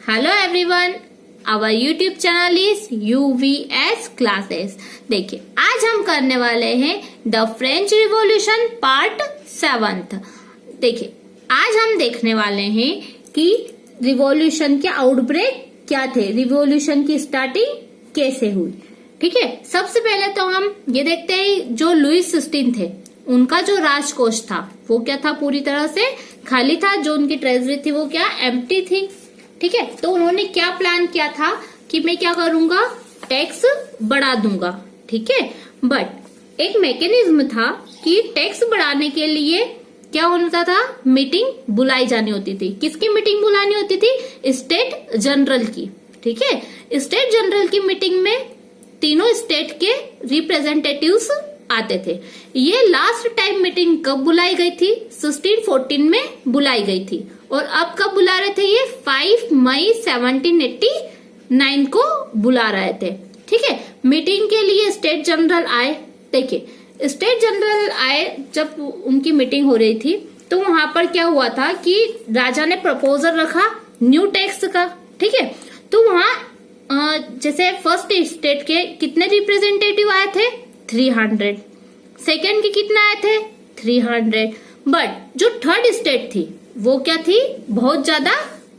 Hello everyone, our YouTube channel is UVS classes. देखिए, आज हम करने वाले हैं द फ्रेंच रिवॉल्यूशन पार्ट 7। देखिए, आज हम देखने वाले हैं कि रिवॉल्यूशन के आउटब्रेक क्या थे, रिवॉल्यूशन की स्टार्टिंग कैसे हुई। ठीक है, सबसे पहले तो हम ये देखते हैं जो लुईस 16 थे, उनका जो राजकोष था वो क्या था, पूरी तरह से खाली था। जो उनकी ट्रेजरी थी वो क्या, एम्प्टी थी। ठीक है, तो उन्होंने क्या प्लान किया था कि मैं क्या करूंगा, टैक्स बढ़ा दूंगा। ठीक है, बट एक मैकेनिज्म था कि टैक्स बढ़ाने के लिए क्या होता था, मीटिंग बुलाई जानी होती थी। किसकी मीटिंग बुलानी होती थी, स्टेट जनरल की। ठीक है, स्टेट जनरल की मीटिंग में तीनों स्टेट के रिप्रेजेंटेटिव्स आते थे। ये लास्ट टाइम मीटिंग कब बुलाई गई थी, 1614 में बुलाई गई थी। और अब कब बुला रहे थे, ये 5 मई 1789 को बुला रहे थे। ठीक है, मीटिंग के लिए स्टेट जनरल आए। देखिए, स्टेट जनरल आए, जब उनकी मीटिंग हो रही थी तो वहां पर क्या हुआ था कि राजा ने प्रपोजल रखा न्यू टैक्स का। ठीक है, तो वहां जैसे फर्स्ट स्टेट के कितने रिप्रेजेंटेटिव आए थे, 300। सेकेंड के कितने आए थे, 300। बट जो थर्ड स्टेट थी वो क्या थी, बहुत ज्यादा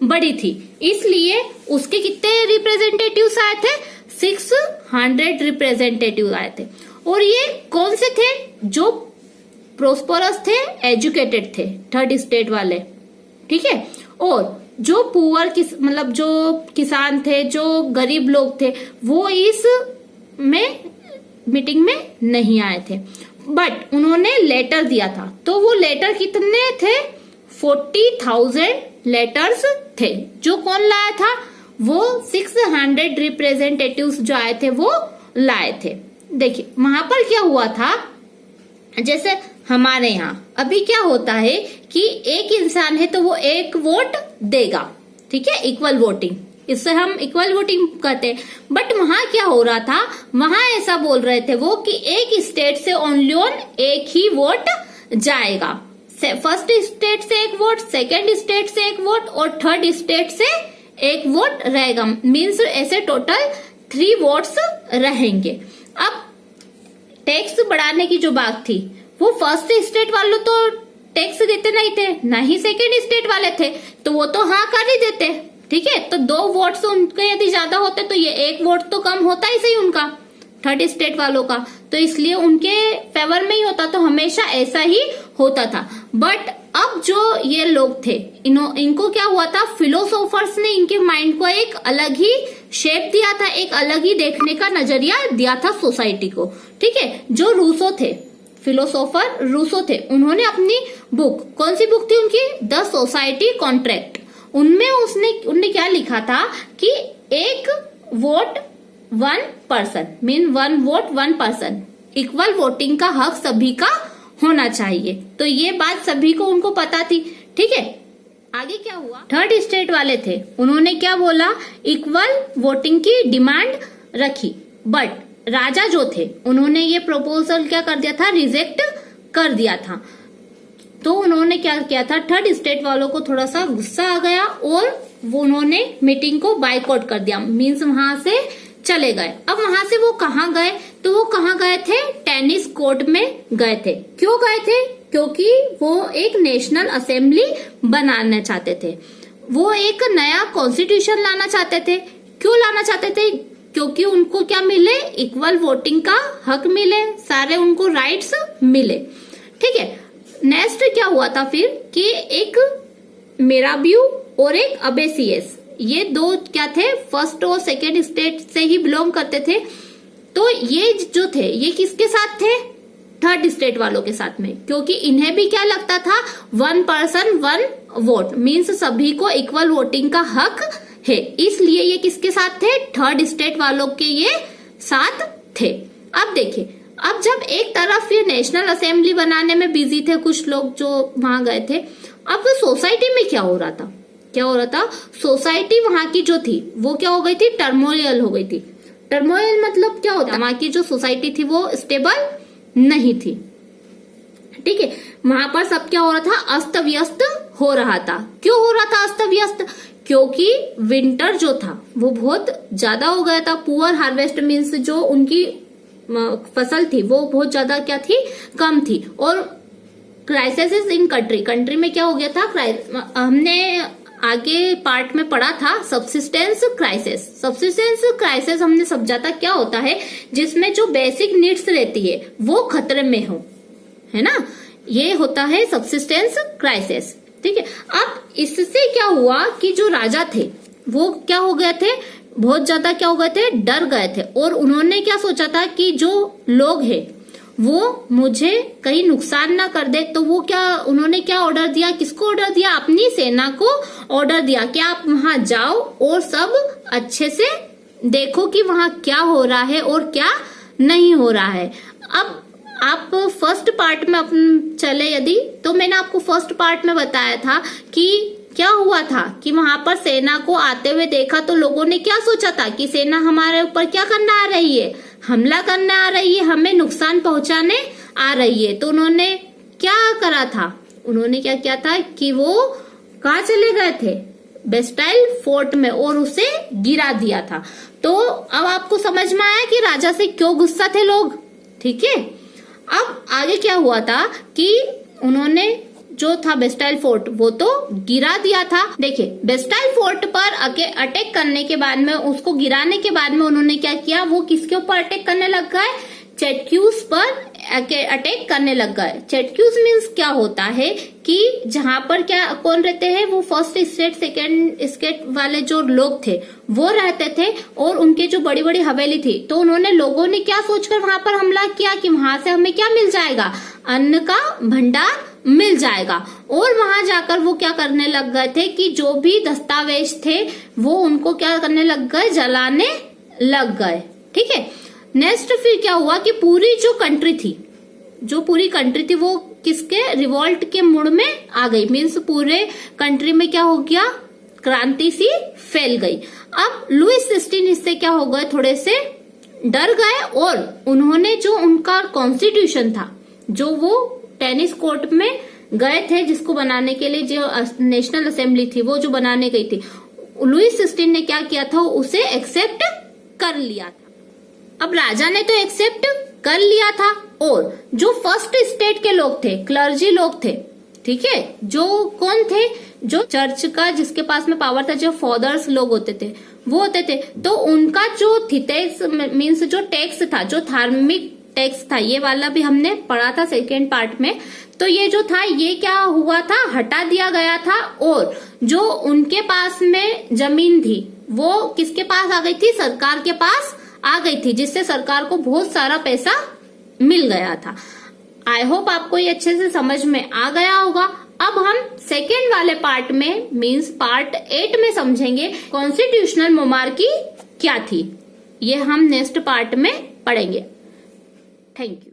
बड़ी थी, इसलिए उसके कितने रिप्रेजेंटेटिव्स आए थे, 600 रिप्रेजेंटेटिव आए थे। और ये कौन से थे, जो प्रोस्परस थे, एजुकेटेड थे, थर्ड स्टेट वाले। ठीक है, और जो पुअर मतलब जो किसान थे, जो गरीब लोग थे, वो इस में मीटिंग में नहीं आए थे। बट उन्होंने लेटर दिया था, तो वो लेटर कितने थे, 40,000 लेटर्स थे। जो कौन लाया था, वो 600 रिप्रेजेंटेटिव्स जो आए थे वो लाए थे। देखिए, वहां पर क्या हुआ था, जैसे हमारे यहाँ अभी क्या होता है कि एक इंसान है तो वो एक वोट देगा। ठीक है, इक्वल वोटिंग, इससे हम इक्वल वोटिंग कहते हैं। बट वहां क्या हो रहा था, वहां ऐसा बोल रहे थे वो कि एक स्टेट से ओनली एक ही वोट जाएगा। फर्स्ट स्टेट से एक वोट, सेकंड स्टेट से एक वोट और थर्ड स्टेट से एक वोट रहेगा। मीन्स ऐसे टोटल 3 वोट्स रहेंगे। अब टैक्स बढ़ाने की जो बात थी, वो फर्स्ट स्टेट वालों तो टैक्स देते नहीं थे, ना ही सेकंड स्टेट वाले थे, तो वो तो हाँ कर ही देते। ठीक है, तो 2 वोट्स उनके यदि ज्यादा होते तो ये 1 वोट तो कम होता ही सही उनका, थर्ड स्टेट वालों का, तो इसलिए उनके फेवर में ही होता, तो हमेशा ऐसा ही होता था। बट अब जो ये लोग थे, इनको क्या हुआ था, फिलोसोफर्स ने इनके माइंड को एक अलग ही शेप दिया था, एक अलग ही देखने का नजरिया दिया था सोसाइटी को। ठीक है, जो रूसो थे, फिलोसोफर रूसो थे, उन्होंने अपनी बुक, कौन सी बुक थी उनकी, द सोसाइटी कॉन्ट्रैक्ट, उनमें उनने क्या लिखा था कि एक vote 1 person, mean 1 vote 1 person, equal voting का हक सभी का होना चाहिए। तो ये बात सभी को उनको पता थी। ठीक है, आगे क्या हुआ, थर्ड स्टेट वाले थे, उन्होंने क्या बोला, इक्वल वोटिंग की डिमांड रखी। बट राजा जो थे, उन्होंने ये प्रपोजल क्या कर दिया था, रिजेक्ट कर दिया था। तो उन्होंने क्या किया था, थर्ड स्टेट वालों को थोड़ा सा गुस्सा आ गया और वो उन्होंने मीटिंग को बायकॉट कर दिया, मीन्स वहां से चले गए। अब वहां से वो कहाँ गए, तो वो कहाँ गए थे, टेनिस कोर्ट में गए थे। क्यों गए थे, क्योंकि वो एक नेशनल असेंबली बनाना चाहते थे, वो एक नया कॉन्स्टिट्यूशन लाना चाहते थे। क्यों लाना चाहते थे, क्योंकि उनको क्या मिले, इक्वल वोटिंग का हक मिले, सारे उनको राइट्स मिले। ठीक है, नेक्स्ट क्या हुआ था फिर कि एक मेराब्यू और एक अबेसियस, ये 2 क्या थे, फर्स्ट और सेकेंड स्टेट से ही बिलोंग करते थे। तो ये जो थे, ये किसके साथ थे, थर्ड स्टेट वालों के साथ में, क्योंकि इन्हें भी क्या लगता था, 1 पर्सन 1 वोट, मीन्स सभी को इक्वल वोटिंग का हक है, इसलिए ये किसके साथ थे, थर्ड स्टेट वालों के ये साथ थे। अब देखिए, अब जब एक तरफ ये नेशनल असेंबली बनाने में बिजी थे कुछ लोग जो वहां गए थे, अब तो सोसाइटी में क्या हो रहा था, सोसाइटी वहां की जो थी वो क्या हो गई थी, टर्मोइल हो गई थी। टर्मोइल मतलब क्या होता है, वहां की जो सोसाइटी थी वो स्टेबल नहीं थी। ठीक है, वहां पर सब क्या हो रहा था, अस्त व्यस्त हो रहा था। क्यों हो रहा था अस्त व्यस्त, क्योंकि विंटर जो था वो बहुत ज्यादा हो गया था। पुअर हार्वेस्ट मीन्स जो उनकी फसल थी वो बहुत ज्यादा क्या थी, कम थी। और क्राइसिस इन कंट्री में क्या हो गया था, हमने आगे पार्ट में पढ़ा था सब्सिस्टेंस क्राइसिस हमने समझा था क्या होता है, जिसमें जो बेसिक नीड्स रहती है वो खतरे में हो, है ना, ये होता है सब्सिस्टेंस क्राइसिस। ठीक है, अब इससे क्या हुआ कि जो राजा थे वो क्या हो गए थे, बहुत ज्यादा क्या हो गए थे, डर गए थे। और उन्होंने क्या सोचा था कि जो लोग हैं वो मुझे कहीं नुकसान ना कर दे, तो वो क्या, उन्होंने क्या ऑर्डर दिया, किसको ऑर्डर दिया, अपनी सेना को ऑर्डर दिया कि आप वहां जाओ और सब अच्छे से देखो कि वहां क्या हो रहा है और क्या नहीं हो रहा है। अब आप फर्स्ट पार्ट में अपन चले यदि, तो मैंने आपको फर्स्ट पार्ट में बताया था कि क्या हुआ था कि वहां पर सेना को आते हुए देखा तो लोगों ने क्या सोचा था कि सेना हमारे ऊपर क्या करना आ रही है, हमला करने आ रही है, हमें नुकसान पहुंचाने आ रही है। तो उन्होंने क्या करा था, उन्होंने क्या किया था कि वो कहाँ चले गए थे, बेस्टाइल फोर्ट में, और उसे गिरा दिया था। तो अब आपको समझ में आया कि राजा से क्यों गुस्सा थे लोग। ठीक है, अब आगे क्या हुआ था कि उन्होंने जो था बेस्टाइल फोर्ट वो तो गिरा दिया था। देखिए, बेस्टाइल फोर्ट पर अटैक करने के बाद में, उसको गिराने के बाद में उन्होंने क्या किया, वो किसके ऊपर अटैक करने लग गए, चैटक्यूस पर अटैक करने लग गए। चैटक्यूस मीन्स क्या होता है कि जहां पर क्या कौन रहते हैं, वो फर्स्ट स्टेट सेकेंड स्टेट वाले जो लोग थे वो रहते थे, और उनके जो बड़ी बड़ी हवेली थी। तो उन्होंने, लोगों ने क्या सोचकर वहां पर हमला किया कि वहां से हमें क्या मिल जाएगा, अन्न का भंडार मिल जाएगा। और वहां जाकर वो क्या करने लग गए थे कि जो भी दस्तावेज थे वो उनको क्या करने लग गए, जलाने लग गए। ठीक है, नेक्स्ट फिर क्या हुआ कि पूरी जो पूरी कंट्री थी वो किसके, रिवॉल्ट के मूड में आ गई। मीन्स पूरे कंट्री में क्या हो गया, क्रांति सी फैल गई। अब लुईस 16 इससे क्या हो गए, थोड़े से डर गए, और उन्होंने जो उनका कॉन्स्टिट्यूशन था, जो वो टेनिस कोर्ट में गए थे जिसको बनाने के लिए, जो नेशनल असेंबली थी वो जो बनाने गई थी, लुईस 16 ने क्या किया था, उसे एक्सेप्ट कर लिया था। अब राजा ने तो एक्सेप्ट कर लिया था, और जो फर्स्ट स्टेट के लोग थे, क्लर्जी लोग थे, ठीक है, जो कौन थे, जो चर्च का जिसके पास में पावर था, जो फादर्स लोग होते थे वो होते थे, तो उनका जो थिटेक्स मीन्स जो टैक्स था, जो धार्मिक टैक्स था, ये वाला भी हमने पढ़ा था सेकेंड पार्ट में। तो ये जो था ये क्या हुआ था, हटा दिया गया था। और जो उनके पास में जमीन थी वो किसके पास आ गई थी, सरकार के पास आ गई थी, जिससे सरकार को बहुत सारा पैसा मिल गया था। आई होप आपको ये अच्छे से समझ में आ गया होगा। अब हम सेकेंड वाले पार्ट में मींस पार्ट 8 में समझेंगे कॉन्स्टिट्यूशनल मोनार्की क्या थी। ये हम नेक्स्ट पार्ट में पढ़ेंगे। Thank you.